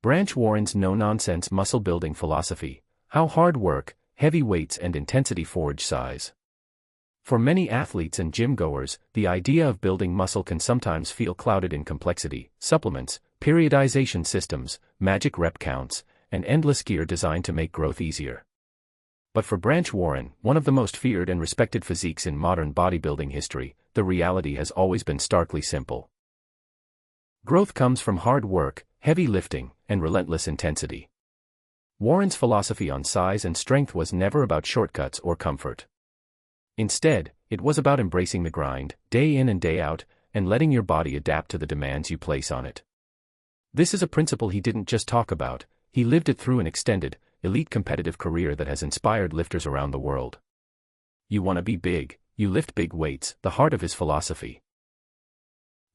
Branch Warren's no-nonsense muscle-building philosophy: how hard work, heavy weights and intensity forge size. For many athletes and gym-goers, the idea of building muscle can sometimes feel clouded in complexity: supplements, periodization systems, magic rep counts, and endless gear designed to make growth easier. But for Branch Warren, one of the most feared and respected physiques in modern bodybuilding history, the reality has always been starkly simple. Growth comes from hard work, heavy lifting, and relentless intensity. Warren's philosophy on size and strength was never about shortcuts or comfort. Instead, it was about embracing the grind, day in and day out, and letting your body adapt to the demands you place on it. This is a principle he didn't just talk about, he lived it through an extended, elite competitive career that has inspired lifters around the world. You want to be big, you lift big weights, the heart of his philosophy.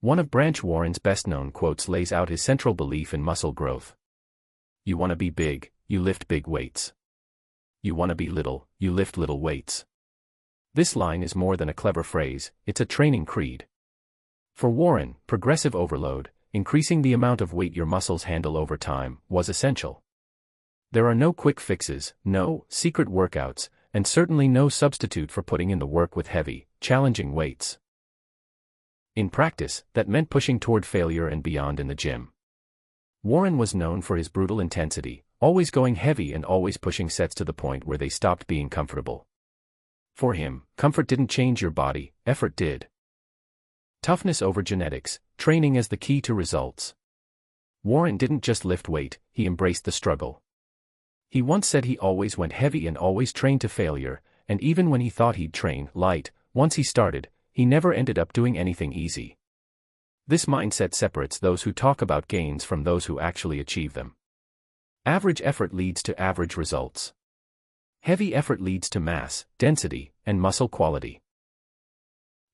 One of Branch Warren's best-known quotes lays out his central belief in muscle growth. You want to be big, you lift big weights. You want to be little, you lift little weights. This line is more than a clever phrase, it's a training creed. For Warren, progressive overload, increasing the amount of weight your muscles handle over time, was essential. There are no quick fixes, no secret workouts, and certainly no substitute for putting in the work with heavy, challenging weights. In practice, that meant pushing toward failure and beyond in the gym. Warren was known for his brutal intensity, always going heavy and always pushing sets to the point where they stopped being comfortable. For him, comfort didn't change your body, effort did. Toughness over genetics, training as the key to results. Warren didn't just lift weight, he embraced the struggle. He once said he always went heavy and always trained to failure, and even when he thought he'd train light, once he started, he never ended up doing anything easy. This mindset separates those who talk about gains from those who actually achieve them. Average effort leads to average results. Heavy effort leads to mass, density, and muscle quality.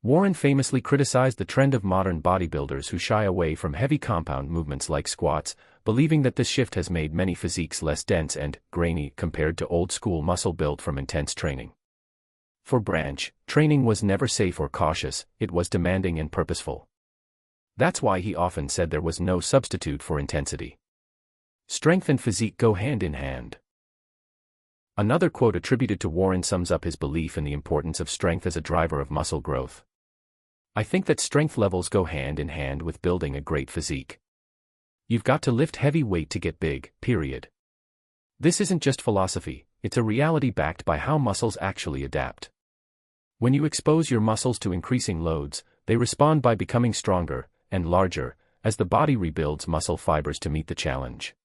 Warren famously criticized the trend of modern bodybuilders who shy away from heavy compound movements like squats, believing that this shift has made many physiques less dense and grainy compared to old-school muscle built from intense training. For Branch, training was never safe or cautious, it was demanding and purposeful. That's why he often said there was no substitute for intensity. Strength and physique go hand in hand. Another quote attributed to Warren sums up his belief in the importance of strength as a driver of muscle growth. I think that strength levels go hand in hand with building a great physique. You've got to lift heavy weight to get big, period. This isn't just philosophy, it's a reality backed by how muscles actually adapt. When you expose your muscles to increasing loads, they respond by becoming stronger and larger as the body rebuilds muscle fibers to meet the challenge.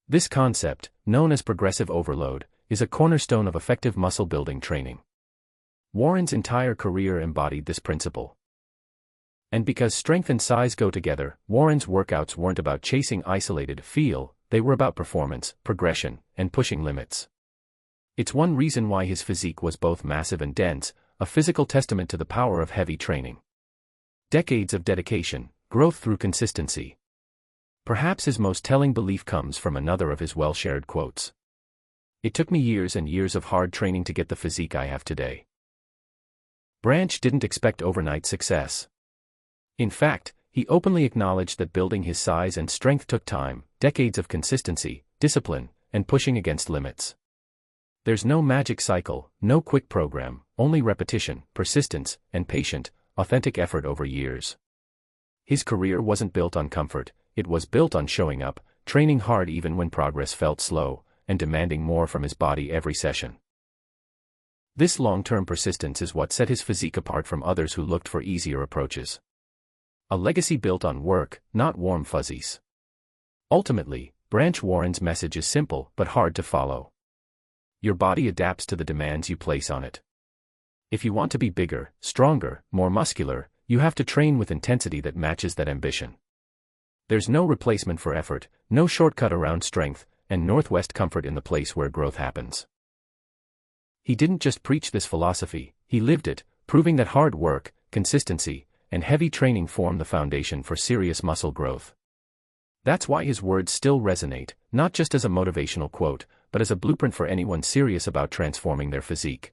This concept, known as progressive overload, is a cornerstone of effective muscle building training. Warren's entire career embodied this principle. And because strength and size go together, Warren's workouts weren't about chasing isolated feel, they were about performance, progression, and pushing limits. It's one reason why his physique was both massive and dense, a physical testament to the power of heavy training. Decades of dedication, growth through consistency. Perhaps his most telling belief comes from another of his well-shared quotes. It took me years and years of hard training to get the physique I have today. Branch didn't expect overnight success. In fact, he openly acknowledged that building his size and strength took time, decades of consistency, discipline, and pushing against limits. There's no magic cycle, no quick program, only repetition, persistence, and patient, authentic effort over years. His career wasn't built on comfort, it was built on showing up, training hard even when progress felt slow, and demanding more from his body every session. This long-term persistence is what set his physique apart from others who looked for easier approaches. A legacy built on work, not warm fuzzies. Ultimately, Branch Warren's message is simple but hard to follow. Your body adapts to the demands you place on it. If you want to be bigger, stronger, more muscular, you have to train with intensity that matches that ambition. There's no replacement for effort, no shortcut around strength, and Northwest comfort in the place where growth happens. He didn't just preach this philosophy, he lived it, proving that hard work, consistency, and heavy training form the foundation for serious muscle growth. That's why his words still resonate, not just as a motivational quote, but as a blueprint for anyone serious about transforming their physique.